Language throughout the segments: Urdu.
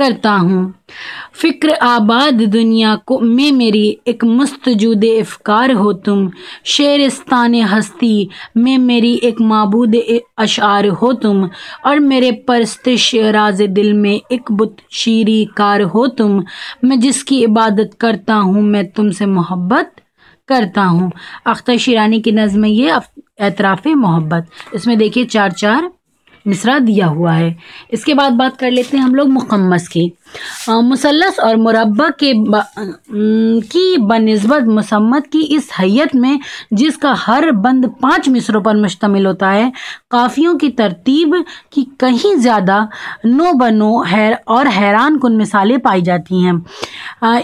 کرتا ہوں۔ فکر آباد دنیا کو میں میری ایک مستجود افکار ہو تم، شعرستان ہستی میں میری ایک معبود اشعار ہو تم، اور میرے پرستش راز دل میں ایک بت شیری کار ہو تم، میں جس کی عبادت کرتا ہوں میں تم سے محبت کرتا ہوں۔ اختر شیرانی کی نظم ہے یہ اعتراف محبت، اس میں دیکھیے 4 مصرع دیا ہوا ہے۔ اس کے بعد بات کر لیتے ہیں ہم لوگ مقمص کی۔ مثلث اور مربع کی بنسبت مصمت کی اس حیت میں جس کا ہر بند 5 مصروں پر مشتمل ہوتا ہے، قافیوں کی ترتیب کی کہیں زیادہ نو بنو اور حیران کن مثالیں پائی جاتی ہیں۔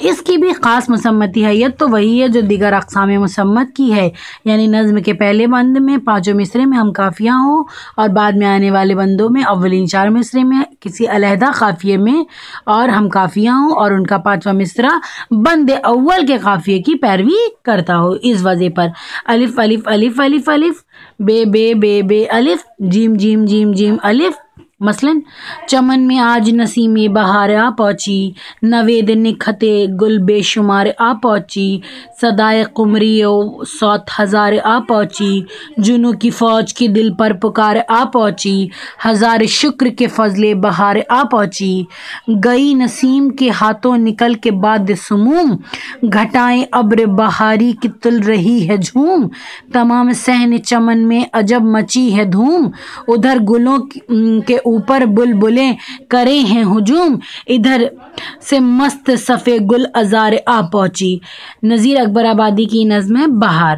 اس کی بھی خاص مصمتی حیت تو وہی ہے جو دیگر اقسام مصمت کی ہے، یعنی نظم کے پہلے بند میں 5 مصرے میں ہم قافیہ ہوں، اور بعد میں آنے والے بندوں میں اولین 4 مصرے میں کسی علیحدہ قافیے میں اور ہم قافیہ ہوں، اور ان کا 5واں مصرع بند اول کے قافیے کی پیروی کرتا ہو۔ اس وجہ پر الف الف الف الف الف، بے بے بے بے الف، جیم جیم جیم جیم الف۔ مثلاً چمن میں آج نسیمی بہار آ پہنچی، نوید نکھتے گل بے شمار آ پہنچی، صدائے قمری و صوت ہزار آ پہنچی، جنوں کی فوج کی دل پر پکار آ پہنچی، ہزار شکر کے فضل بہار آ پہنچی، گئی نسیم کے ہاتھوں نکل کے بعد سموم، گھٹائیں ابر بہاری کی تل رہی ہے جھوم، تمام صحن چمن میں عجب مچی ہے دھوم، ادھر گلوں کے اوپر بلبلیں کرے ہیں ہجوم، ادھر سے مست صف گل عذار آ پہنچی۔ نذیر اکبر آبادی کی نظم ہے بہار۔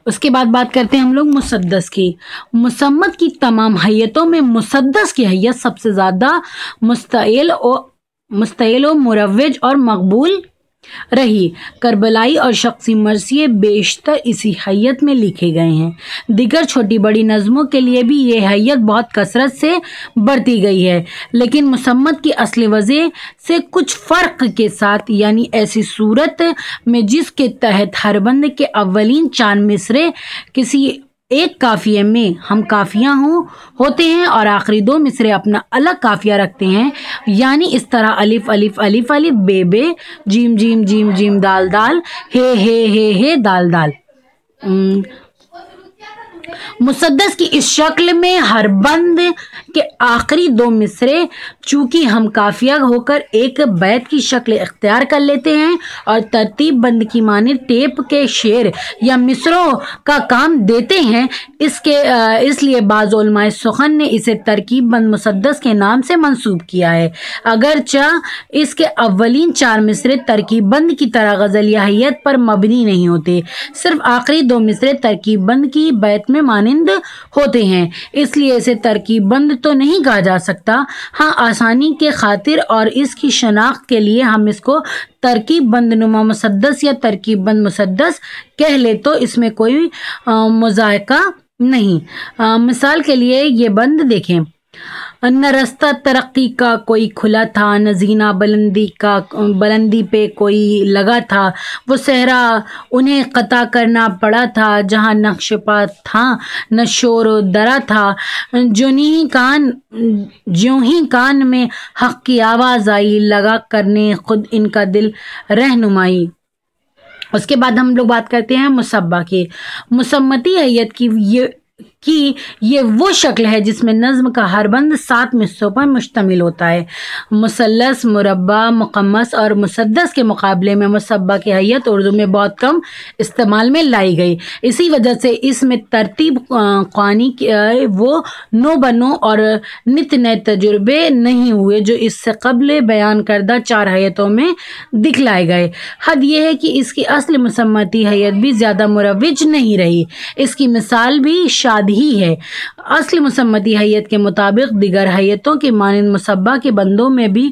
اس کے بعد بات کرتے ہیں ہم لوگ مسدس کی۔ مصمت کی تمام حیتوں میں مسدس کی حیت سب سے زیادہ مستعل و مروج اور مقبول رہی۔ کربلائی اور شخصی مرثیے بیشتر اسی حیت میں لکھے گئے ہیں۔ دیگر چھوٹی بڑی نظموں کے لیے بھی یہ حیت بہت کثرت سے برتی گئی ہے، لیکن مصمت کی اصل وجہ سے کچھ فرق کے ساتھ، یعنی ایسی صورت میں جس کے تحت ہر بند کے اولین 4 مصرے کسی ایک قافیے میں ہم قافیہ ہوتے ہیں اور آخری 2 مصرے اپنا الگ قافیہ رکھتے ہیں، یعنی اس طرح الف الف الف الف، بے بے، جیم جیم جیم جیم، دال دال، ہے دال دال۔ مسدس کی اس شکل میں ہر بند کے آخری 2 مصرے چونکہ ہم قافیہ ہو کر ایک بیت کی شکل اختیار کر لیتے ہیں اور ترتیب بند کی مانند ٹیپ کے شعر یا مصروں کا کام دیتے ہیں، اس لیے بعض علماء سخن نے اسے ترکیب بند مسدس کے نام سے منسوب کیا ہے، اگرچہ اس کے اولین 4 مصرے ترکیب بند کی طرح غزلیہ حیت پر مبنی نہیں ہوتے، صرف آخری 2 مصرے ترکیب بند کی بیت میں مانند ہوتے ہیں، اس لیے اسے ترکیب بند تو نہیں کہا جا سکتا۔ ہاں، آسانی کے خاطر اور اس کی شناخت کے لیے ہم اس کو ترکیب بند نما مسدس یا ترکیب بند مسدس کہہ لے تو اس میں کوئی مضائقہ نہیں۔ مثال کے لیے یہ بند دیکھیں: نہ رستہ ترقی کا کوئی کھلا تھا، نہ زینہ بلندی پہ کوئی لگا تھا، وہ صحرا انہیں قطع کرنا پڑا تھا، جہاں نقش پا تھا نہ شور و درا تھا، جیوں ہی کان میں حق کی آواز آئی، لگا کرنے خود ان کا دل رہنمائی۔ اس کے بعد ہم لوگ بات کرتے ہیں مصبہ کی۔ مصمتی حیت کی یہ وہ شکل ہے جس میں نظم کا ہر بند 7 مصروں پر مشتمل ہوتا ہے۔ مثلث، مربع، مقمص اور مسدس کے مقابلے میں مصبہ کی حیت اردو میں بہت کم استعمال میں لائی گئی، اسی وجہ سے اس میں ترتیب خوانی وہ نو بنو اور نت نئے تجربے نہیں ہوئے جو اس سے قبل بیان کردہ 4 حیتوں میں دکھلائے گئے۔ حد یہ ہے کہ اس کی اصل مصمتی حیت بھی زیادہ مروج نہیں رہی، اس کی مثال بھی شاد ہی ہے۔ اصل مصمتی حیت کے مطابق دیگر حیتوں کے مانند مصبہ کے بندوں میں بھی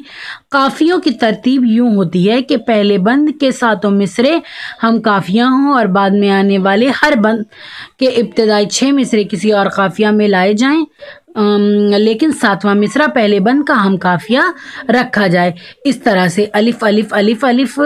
قافیوں کی ترتیب یوں ہوتی ہے کہ پہلے بند کے 7 مصرے ہم قافیہ ہوں اور بعد میں آنے والے ہر بند کے ابتدائی 6 مصرے کسی اور قافیہ میں لائے جائیں۔ لیکن 7واں مصرع پہلے بند کا ہم قافیہ رکھا جائے. اس طرح سے الف الف الف الف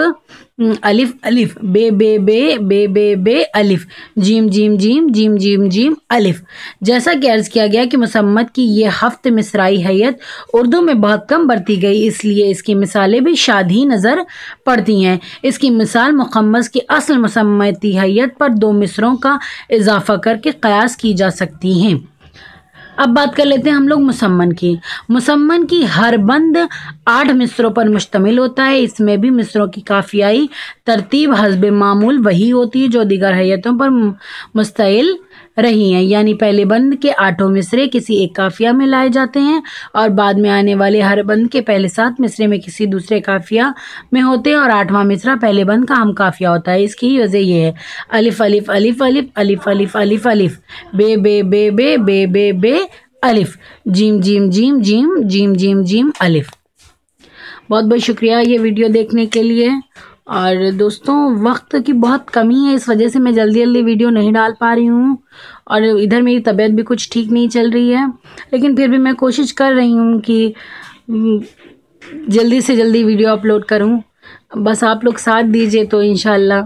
الف الف بے بے بے بے بے بے الف جیم جیم جیم جیم جیم جیم الف. جیسا کہ عرض کیا گیا کہ مصمت کی یہ 7 مصراعی حیت اردو میں بہت کم برتی گئی، اس لیے اس کی مثالیں بھی شاذ ہی نظر پڑتی ہیں. اس کی مثال مخمس کی اصل مصمتی حیت پر 2 مصرعوں کا اضافہ کر کے قیاس کی جا سکتی ہیں. اب بات کر لیتے ہیں ہم لوگ مسمن کی. مسمن کی ہر بند 8 مصروں پر مشتمل ہوتا ہے. اس میں بھی مصروں کی قافیائی ترتیب حسب معمول وہی ہوتی ہے جو دیگر حیتوں پر مستعل رہی ہیں، یعنی پہلے بند کے 8 مصرے کسی ایک قافیہ میں لائے جاتے ہیں اور بعد میں آنے والے ہر بند کے پہلے 7 مصرے میں کسی دوسرے قافیہ میں ہوتے ہیں اور 8واں مصرع پہلے بند کا ہم قافیہ ہوتا ہے. اس کی وجہ یہ ہے الف الف الف الف الف الف الف الف بے بے بے بے بے بے بے الف جیم جیم جیم جیم جیم جیم جیم الف. بہت بہت شکریہ یہ ویڈیو دیکھنے کے لیے. اور دوستوں وقت کی بہت کمی ہے، اس وجہ سے میں جلدی ویڈیو نہیں ڈال پا رہی ہوں، اور ادھر میری طبیعت بھی کچھ ٹھیک نہیں چل رہی ہے، لیکن پھر بھی میں کوشش کر رہی ہوں کہ جلدی سے جلدی ویڈیو اپلوڈ کروں. بس آپ لوگ ساتھ دیجئے تو انشاءاللہ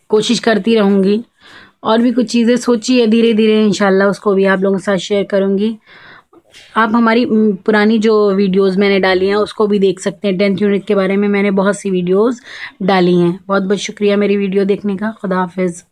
کوشش کرتی رہوں گی. اور بھی کچھ چیزیں سوچی ہے دھیرے دھیرے انشاءاللہ اس کو بھی آپ لوگوں کے ساتھ شیئر کروں گی. آپ ہماری پرانی جو ویڈیوز میں نے ڈالی ہیں اس کو بھی دیکھ سکتے ہیں. 10th یونٹ کے بارے میں نے بہت سی ویڈیوز ڈالی ہیں. بہت بہت شکریہ میری ویڈیو دیکھنے کا. خدا حافظ.